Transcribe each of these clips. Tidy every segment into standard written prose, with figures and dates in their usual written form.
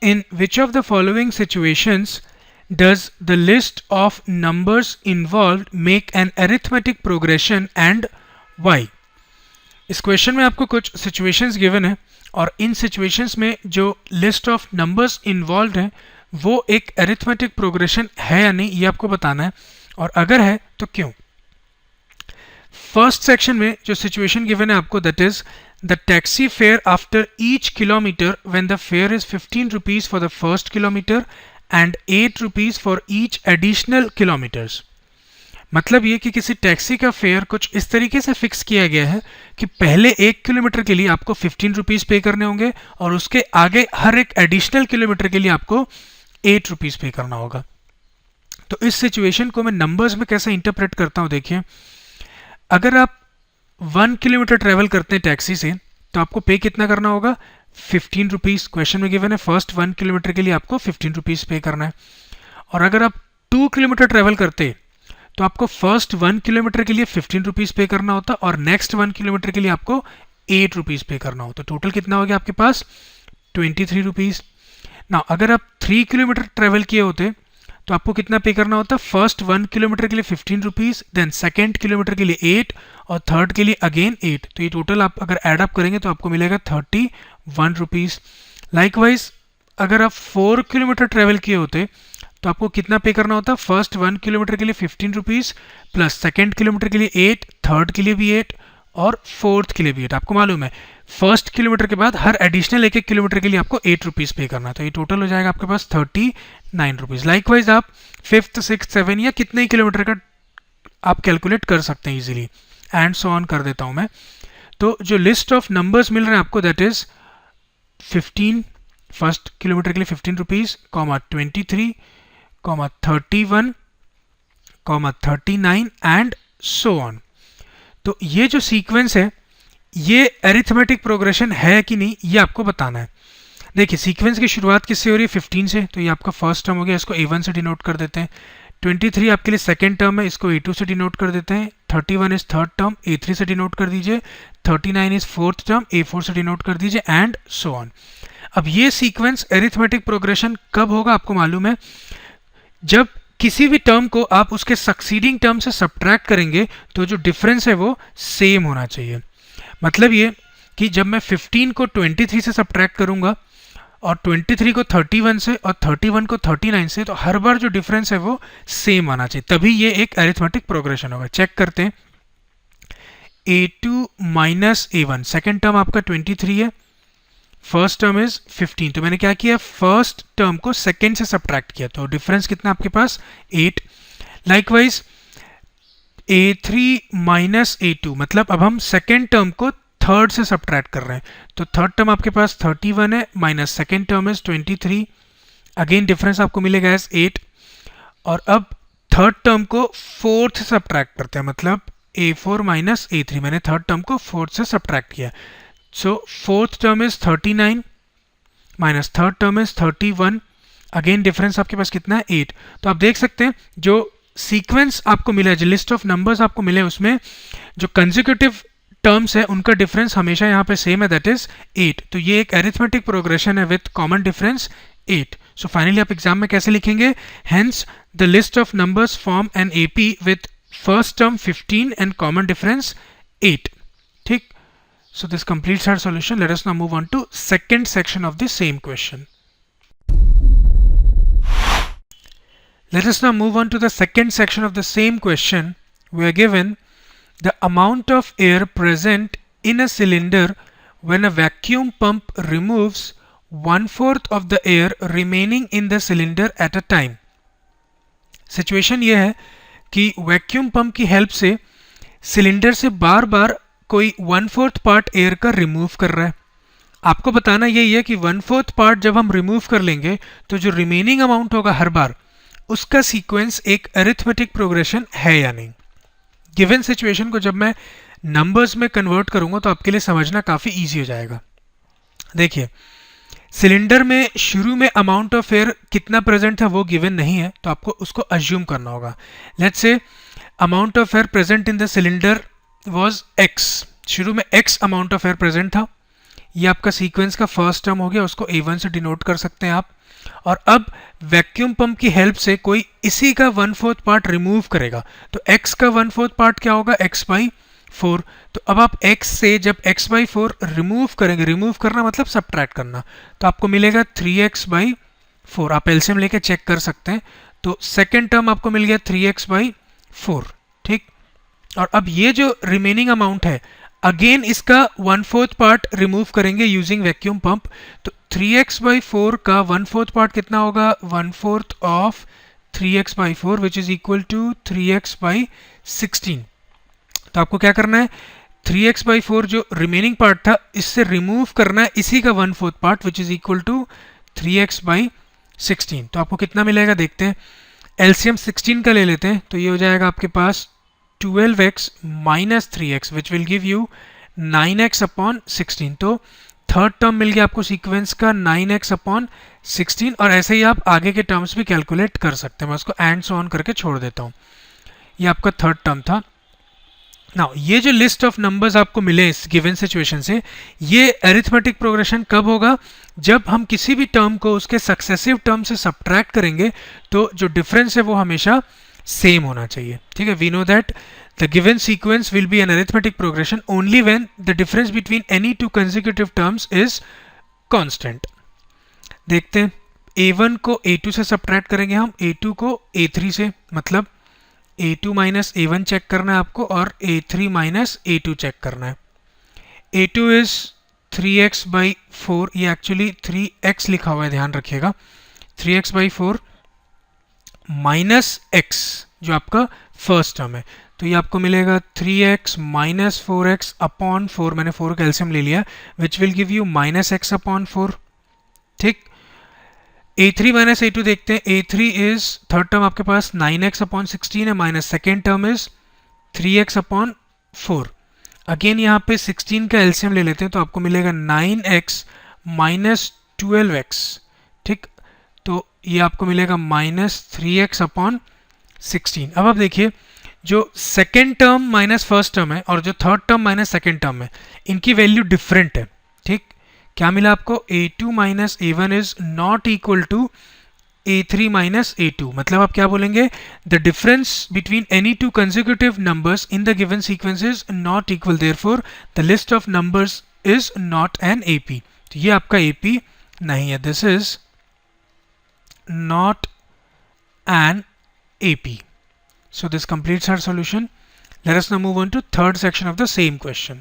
In which of the following situations does the list of numbers involved make an arithmetic progression and why? इस question में आपको कुछ situations given है और इन situations में जो लिस्ट ऑफ नंबर्स इन्वॉल्व है वो एक अरिथमेटिक प्रोग्रेशन है या नहीं ये आपको बताना है, और अगर है तो क्यों। फर्स्ट सेक्शन में जो सिचुएशन गिवन है आपको, that is the taxi fare after each kilometre when the fair is 15 rupees for the first kilometre and 8 rupees for each additional kilometres. मतलब ये कि किसी टैक्सी का फेयर कुछ इस तरीके से फिक्स किया गया है कि पहले 1 किलोमीटर के लिए आपको 15 रुपीज पे करने होंगे और उसके आगे हर एक एडिशनल किलोमीटर के लिए आपको 8 रुपीज पे करना होगा। तो इस सिचुएशन को मैं नंबर्स में कैसे इंटरप्रेट करता हूं, देखिए अगर आप 1 किलोमीटर ट्रेवल करते हैं टैक्सी से तो आपको पे कितना करना होगा, 15 रुपीज। क्वेश्चन में गिवन है फर्स्ट 1 किलोमीटर के लिए आपको 15 रुपीज पे करना है। और अगर आप 2 किलोमीटर ट्रेवल करते तो आपको फर्स्ट 1 किलोमीटर के लिए 15 रुपीज पे करना होता और नेक्स्ट 1 किलोमीटर के लिए आपको 8 रुपीज पे करना होता। टोटल कितना हो गया आपके पास, 23 रुपीज। ना अगर आप 3 किलोमीटर ट्रेवल किए होते तो आपको कितना पे करना होता, फर्स्ट 1 किलोमीटर के लिए 15 रुपीज, देन सेकेंड किलोमीटर के लिए 8 और थर्ड के लिए अगेन 8। तो ये टोटल आप अगर एड अप करेंगे तो आपको मिलेगा 31 रुपीज। लाइकवाइज अगर आप 4 किलोमीटर ट्रेवल किए होते तो आपको कितना पे करना होता, फर्स्ट 1 किलोमीटर के लिए 15 रुपीज प्लस सेकेंड किलोमीटर के लिए 8, थर्ड के लिए भी 8 और फोर्थ के लिए भी 8। आपको मालूम है फर्स्ट किलोमीटर के बाद हर एडिशनल 1-1 किलोमीटर के लिए आपको 8 रुपीज पे करना है। तो ये टोटल हो जाएगा आपके पास 39 रुपीज। लाइकवाइज आप 5th 6th 7 या कितने ही किलोमीटर का आप कैलकुलेट कर सकते हैं इजीली। एंड सो ऑन कर देता हूं मैं। तो जो लिस्ट ऑफ नंबर्स मिल रहे हैं आपको, दैट इज 15 फर्स्ट किलोमीटर के लिए 15 रुपीज, 23, 31, 39 एंड सो ऑन। तो ये जो सीक्वेंस है ये अरिथमेटिक प्रोग्रेशन है कि नहीं ये आपको बताना है। देखिए सीक्वेंस की शुरुआत किससे हो रही है, 15 से, तो ये आपका फर्स्ट टर्म हो गया, इसको A1 से डिनोट कर देते हैं। 23 आपके लिए सेकेंड टर्म है, इसको A2 से डिनोट कर देते हैं। 31 इज थर्ड टर्म, A3 से डिनोट कर दीजिए। 39 इज फोर्थ टर्म, A4 से डिनोट कर दीजिए एंड सो ऑन। अब ये सीक्वेंस अरिथमेटिक प्रोग्रेशन कब होगा आपको मालूम है, जब किसी भी टर्म को आप उसके सक्सीडिंग टर्म से सब्ट्रैक्ट करेंगे तो जो डिफरेंस है वो सेम होना चाहिए। मतलब ये कि जब मैं 15 को 23 से सब्ट्रैक्ट करूंगा और 23 को 31 से और 31 को 39 से, तो हर बार जो डिफरेंस है वो सेम आना चाहिए, तभी ये एक अरिथमेटिक प्रोग्रेशन होगा। चेक करते हैं, A2 minus A1, second term आपका 23 है, फर्स्ट टर्म इज 15। तो मैंने क्या किया, फर्स्ट टर्म को सेकेंड से सब्ट्रैक्ट किया, तो डिफरेंस कितना आपके पास 8। लाइकवाइज A3 माइनस A2, मतलब अब हम सेकेंड टर्म को थर्ड से सब्ट्रैक्ट कर रहे हैं, तो थर्ड टर्म आपके पास 31 है minus second term is 23, again difference आपको मिलेगा एज 8। और अब थर्ड टर्म को फोर्थ से सब्ट्रैक्ट करते हैं, मतलब A4 माइनस A3, मैंने थर्ड टर्म को फोर्थ से सब्ट्रैक्ट किया, so fourth term is 39 minus third term is 31, again difference आपके पास कितना है 8। तो आप देख सकते हैं जो सीक्वेंस आपको मिला है, जो लिस्ट ऑफ नंबर्स आपको मिले उसमें जो कंसेक्यूटिव टर्म्स है उनका डिफरेंस हमेशा यहाँ पे सेम है, दैट इज 8। तो ये एक अरिथमेटिक प्रोग्रेशन है with common difference 8। So finally आप एग्जाम में कैसे लिखेंगे, hence the list of numbers form an AP with first term 15 and common difference 8। ठीक, so this completes our solution. Let us now move on to second section of the same question. Let us now move on to the second section of the same question. We are given the amount of air present in a cylinder when a vacuum pump removes 1/4 of the air remaining in the cylinder at a time. Situation ये है कि vacuum pump की help से cylinder से बार बार कोई 1/4 part air का remove कर रहा है। आपको बताना यही है कि 1/4 पार्ट जब हम रिमूव कर लेंगे तो जो रिमेनिंग अमाउंट होगा हर बार उसका सीक्वेंस एक अरिथमेटिक प्रोग्रेशन है या नहीं। गिवन सिचुएशन को जब मैं नंबर्स में कन्वर्ट करूंगा तो आपके लिए समझना काफ़ी ईजी हो जाएगा। देखिए सिलेंडर में शुरू में अमाउंट ऑफ एयर कितना प्रेजेंट है वो गिवन नहीं है, तो आपको उसको अज्यूम करना होगा। Let's say amount of air present in the cylinder was X, शुरू में X amount of air present था। ये आपका सीक्वेंस का फर्स्ट टर्म हो गया, उसको A1 से डिनोट कर सकते हैं आप। और अब वैक्यूम पंप की हेल्प से कोई इसी का 1/4 पार्ट रिमूव करेगा, तो x का 1/4 पार्ट क्या होगा, x/4। तो अब आप x से जब x/4 रिमूव करेंगे, रिमूव करना मतलब सब्ट्रैक्ट करना, तो आपको मिलेगा 3x/4। आप एलसीएम लेके चेक कर सकते हैं। तो सेकेंड टर्म आपको मिल गया 3x/4, ठीक। और अब ये जो रिमेनिंग अमाउंट है, अगेन इसका 1/4 पार्ट रिमूव करेंगे यूजिंग वैक्यूम पंप। तो 3x/4 का 1/4 पार्ट कितना होगा, 1/4 of 3x/4 which is equal to 3x/16। तो आपको क्या करना है, 3x/4 जो रिमेनिंग पार्ट था इससे रिमूव करना है इसी का 1/4 part which is equal to 3x/16। तो आपको कितना मिलेगा देखते हैं। एलसीएम 16 का ले लेते हैं, तो ये हो जाएगा आपके पास 12x minus 3x which will give you 9x upon 16। तो थर्ड टर्म मिल गया आपको सीक्वेंस का 9x अपॉन 16। और ऐसे ही आप आगे के टर्म्स भी कैलकुलेट कर सकते हैं। मैं उसको एंड सो ऑन करके छोड़ देता हूँ। ये आपका थर्ड टर्म था। नाउ ये जो लिस्ट ऑफ नंबर्स आपको मिले इस गिवन सिचुएशन से, ये अरिथमेटिक प्रोग्रेशन कब होगा, जब हम किसी भी टर्म को उसके सक्सेसिव टर्म से सब्ट्रैक्ट करेंगे तो जो डिफरेंस है वो हमेशा सेम होना चाहिए, ठीक है। We know that the given sequence will be an arithmetic progression only when the difference between any two consecutive terms is constant. देखते हैं, a1 को a2 से सब्ट्रैक्ट करेंगे हम, a2 को a3 से, मतलब a2 माइनस a1 चेक करना है आपको और a3 माइनस a2 चेक करना है। a2 इज 3x/4, ये एक्चुअली 3x लिखा हुआ है, ध्यान रखिएगा। 3x/4 माइनस x जो आपका फर्स्ट टर्म है, तो ये आपको मिलेगा 3x माइनस 4x अपॉन 4। मैंने 4 का एलसीएम ले लिया, which will give you minus x upon 4, ठीक। a3 माइनस a2 देखते हैं। a3 इज थर्ड टर्म आपके पास 9x अपॉन 16 है, minus second term is 3x upon 4। Again यहाँ पे 16 का एलसीएम ले लेते हैं, तो आपको मिलेगा 9x माइनस 12x, ठीक। तो ये आपको मिलेगा माइनस 3x अपॉन 16। अब आप देखिए, जो second term minus first term है और जो third term minus second term है, इनकी वैल्यू डिफरेंट है, ठीक। क्या मिला आपको, a2 minus a1 is not equal to a3 minus a2। मतलब आप क्या बोलेंगे, the difference between any two consecutive numbers in the given sequence is not equal, therefore the list of numbers is not an AP। तो ये आपका AP नहीं है, this is not an AP. So this completes our solution. Let us now move on to third section of the same question.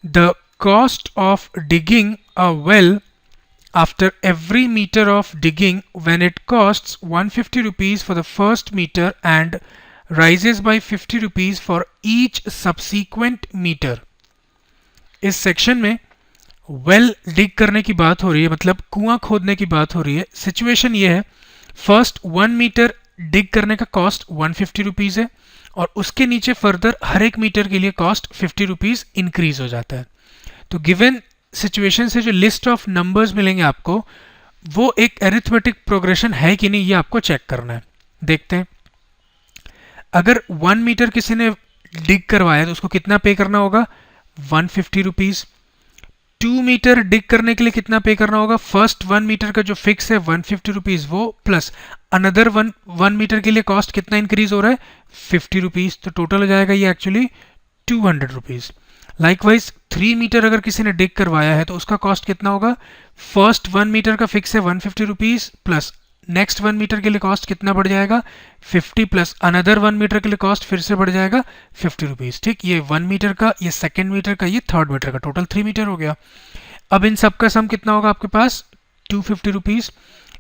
The cost of digging a well after every meter of digging, when it costs 150 rupees for the first meter and rises by 50 rupees for each subsequent meter. इस section में well डिग करने की बात हो रही है, मतलब कुआं खोदने की बात हो रही है। सिचुएशन ये है, फर्स्ट 1 मीटर डिग करने का कॉस्ट 150 रुपीज़ है और उसके नीचे फर्दर हर एक मीटर के लिए कॉस्ट 50 रुपीज़ इंक्रीज हो जाता है। तो गिवन सिचुएशन से जो लिस्ट ऑफ नंबर्स मिलेंगे आपको, वो एक अरिथमेटिक प्रोग्रेशन है कि नहीं, ये आपको चेक करना है। देखते हैं, अगर 1 मीटर किसी ने डिग करवाया तो उसको कितना पे करना होगा, 150 रुपीज़। 2 मीटर डिग करने के लिए कितना पे करना होगा, फर्स्ट 1 मीटर का जो फिक्स है 150 रुपीज़ वो, प्लस अनदर 1 मीटर के लिए कॉस्ट कितना इंक्रीज हो रहा है, 50 रुपीज़। तो टोटल हो जाएगा ये एक्चुअली 200 रुपीज़। लाइकवाइज 3 मीटर अगर किसी ने डिग करवाया है तो उसका कॉस्ट कितना होगा, फर्स्ट 1 मीटर का फिक्स है 150 रुपीज़, प्लस नेक्स्ट 1 मीटर के लिए कॉस्ट कितना बढ़ जाएगा, 50, प्लस अनदर 1 मीटर के लिए कॉस्ट फिर से बढ़ जाएगा 50 रुपीज़, ठीक। ये 1 मीटर का, ये सेकेंड मीटर का, ये थर्ड मीटर का, टोटल 3 मीटर हो गया। अब इन सब का सम कितना होगा आपके पास, 250 रुपीज़।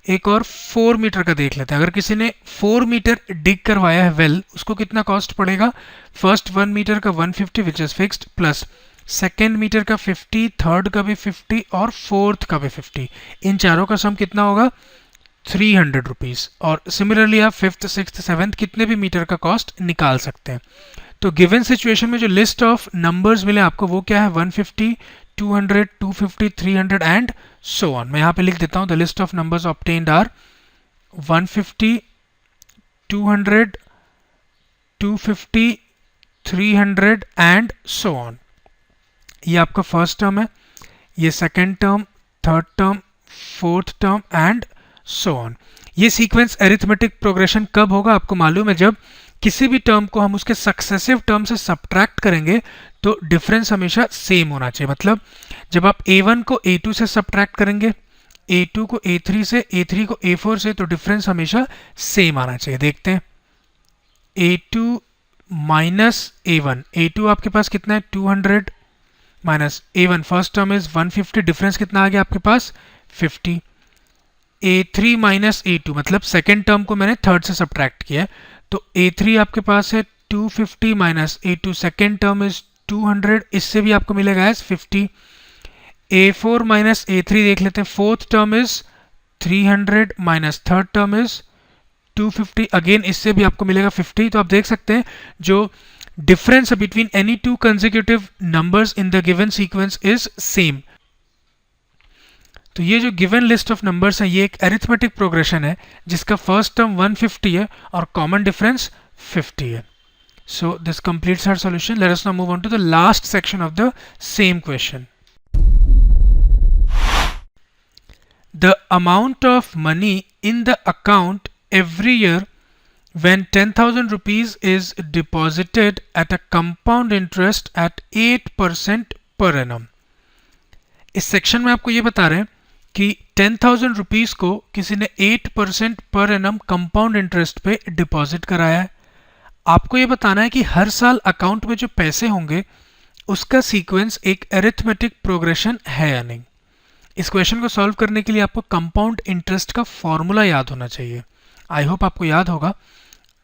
एक और 4 मीटर का देख लेते हैं। अगर किसी ने 4 मीटर डिग करवाया है वेल, उसको कितना कॉस्ट पड़ेगा, फर्स्ट 1 मीटर का 150 which is fixed, plus second metre का 50, थर्ड का भी 50 और फोर्थ का भी 50। इन चारों का सम कितना होगा, 300 रुपीज़। और सिमिलरली आप 5th, 6th, 7th कितने भी मीटर का कॉस्ट निकाल सकते हैं। तो गिवन सिचुएशन में जो लिस्ट ऑफ नंबर्स मिले आपको वो क्या है, 150, 200, 250, 300 एंड सो ऑन। मैं यहाँ पे लिख देता हूँ, the list of numbers obtained are 150, 200, 250, 300 and so on. ये आपका फर्स्ट टर्म है, ये second term, third term, fourth term and so on. ये सीक्वेंस अरिथमेटिक प्रोग्रेशन कब होगा आपको मालूम है, जब किसी भी टर्म को हम उसके सक्सेसिव टर्म से सब्ट्रैक्ट करेंगे तो डिफरेंस हमेशा सेम होना चाहिए। मतलब जब आप a1 को a2 से सब्ट्रैक्ट करेंगे, a2 को a3 से, a3 को a4 से, तो डिफरेंस हमेशा सेम आना चाहिए। देखते हैं a2 माइनस a1, a2 आपके पास कितना है 200 minus a1 first term is 150, difference कितना आ गया आपके पास 50। a3 माइनस a2 मतलब सेकेंड टर्म को मैंने थर्ड से सब्ट्रैक्ट किया है, तो a3 आपके पास है 250 minus a2 second term is 200, इससे भी आपको मिलेगा एज 50। a4 माइनस a3 देख लेते हैं, fourth term is 300 minus third term is 250, again इससे भी आपको मिलेगा 50। तो आप देख सकते हैं जो difference between any two consecutive numbers in the given sequence is same. तो ये जो गिवन लिस्ट ऑफ नंबर्स है ये एक अरिथमेटिक प्रोग्रेशन है जिसका फर्स्ट टर्म 150 है और कॉमन डिफरेंस 50 है। So this completes our solution. Let us now move on to the last section of the same question. The amount of money in the account every year when 10,000 rupees is deposited at a compound interest at 8% per annum। इस section में आपको ये बता रहे हैं कि 10,000 rupees को किसी ने 8% पर एनम कंपाउंड इंटरेस्ट पे डिपॉजिट कराया है। आपको ये बताना है कि हर साल अकाउंट में जो पैसे होंगे उसका सीक्वेंस एक अरिथमेटिक प्रोग्रेशन है या नहीं। इस क्वेश्चन को सॉल्व करने के लिए आपको कंपाउंड इंटरेस्ट का फॉर्मूला याद होना चाहिए। आई होप आपको याद होगा।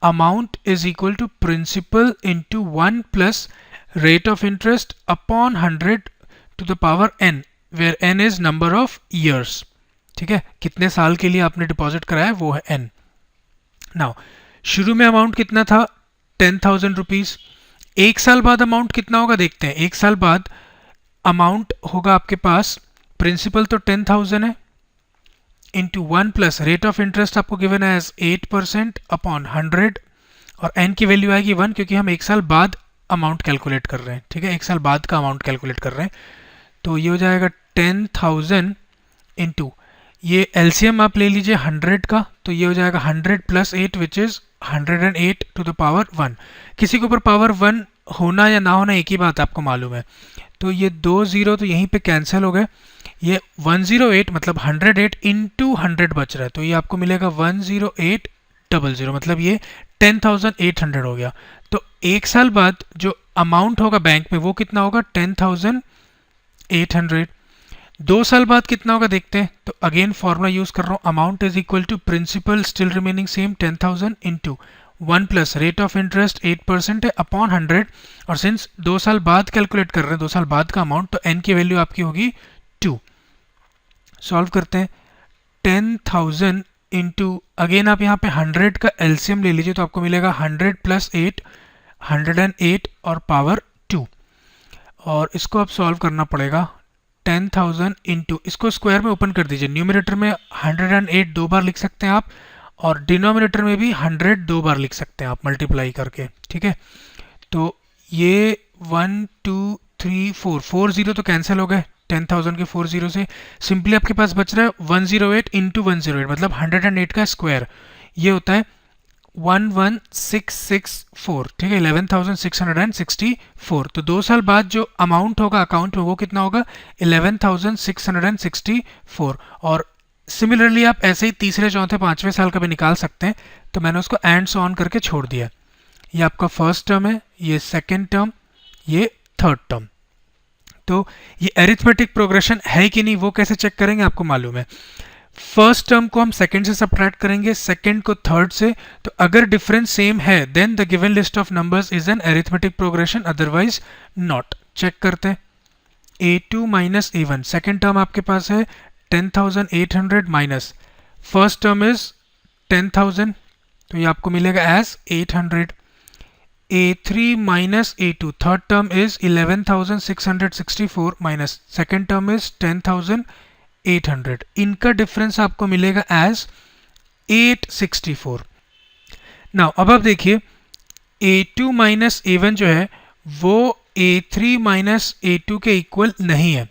Amount is equal to principal into 1 plus rate of interest upon 100 to the power n, where n is number of years. ठीक है, कितने साल के लिए आपने डिपॉजिट कराया वो है n। नाउ शुरू में अमाउंट कितना था 10,000 रुपीज। एक साल बाद अमाउंट कितना होगा देखते हैं। एक साल बाद अमाउंट होगा आपके पास, प्रिंसिपल तो 10,000 है, into 1 plus rate of interest आपको गिवन है एज 8% अपॉन 100, और n की वैल्यू आएगी 1 क्योंकि हम एक साल बाद अमाउंट कैलकुलेट कर रहे हैं। ठीक है, एक साल बाद का अमाउंट कैलकुलेट कर रहे हैं। तो ये हो जाएगा 10,000 इंटू, ये एलसीएम आप ले लीजिए 100 का, तो ये हो जाएगा 100 plus 8 which is 108 to the power 1। किसी के ऊपर पावर 1 होना या ना होना एक ही बात आपको मालूम है। तो ये 2 0 तो यहीं पे कैंसिल हो गए। ये 108 मतलब 108 इंटू 100 बच रहा है, तो ये आपको मिलेगा 10800, मतलब ये 10,800 हो गया। तो एक साल बाद जो अमाउंट होगा बैंक में वो कितना होगा 10,800। 2 साल बाद कितना होगा देखते हैं। तो अगेन फॉर्मूला यूज कर रहा हूँ, amount is equal to principal still remaining same 10,000 into 1 plus rate of interest 8% है अपॉन 100, और सिंस 2 साल बाद कैलकुलेट कर रहे हैं 2 साल बाद का अमाउंट, तो n की वैल्यू आपकी होगी 2। सॉल्व करते हैं 10,000 इंटू, अगेन आप यहाँ पे 100 का एलसीएम ले लीजिए तो आपको मिलेगा 100 प्लस 8 108 और पावर 2, और इसको आप सॉल्व करना पड़ेगा। 10,000 इंटू, इसको स्क्वायर में ओपन कर दीजिए। न्यूमरेटर में 108 दो बार लिख सकते हैं आप, और डिनोमिनेटर में भी 100 दो बार लिख सकते हैं आप मल्टीप्लाई करके। ठीक है, तो ये 1 2 3 4 4 0 तो कैंसिल हो गए 10,000 के 4 0 से। सिंपली आपके पास बच रहा है 108 इंटू 108 मतलब 108 का स्क्वायर, ये होता है 11664। ठीक है, 11,664। तो 2 साल बाद जो अमाउंट होगा अकाउंट में वो कितना होगा 11,664। और सिमिलरली आप ऐसे ही तीसरे चौथे पांचवें साल का भी निकाल सकते हैं। तो मैंने उसको एंड सो ऑन करके छोड़ दिया। ये आपका फर्स्ट टर्म है, ये सेकेंड टर्म, ये थर्ड टर्म। तो ये अरिथमेटिक प्रोग्रेशन है कि नहीं वो कैसे चेक करेंगे आपको मालूम है। फर्स्ट टर्म को हम सेकंड से सब्ट्रैक्ट करेंगे, सेकंड को थर्ड से, तो अगर डिफरेंस सेम है then the given list of numbers is an arithmetic progression, otherwise not. Check करते हैं a2 minus a1, second term आपके पास है 10,800 माइनस फर्स्ट टर्म इज 10,000, तो ये आपको मिलेगा as 800। a3 minus a2, third term is 11,664 minus second term is 10,800, इनका difference आपको मिलेगा एज 864। नाउ अब आप देखिए a2 माइनस a1 जो है वो A3 माइनस A2 के इक्वल नहीं है।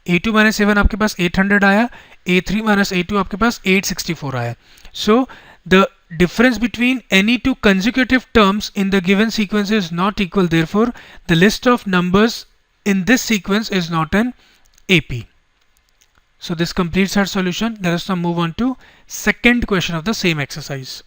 A2 माइनस A1 आपके पास 800 आया, A3 माइनस A2 आपके पास 864 आया। So the difference between any two consecutive terms in the given sequence is not equal, therefore the list of numbers in this sequence is not an AP. So this completes our solution. Let us now move on to second question of the same exercise.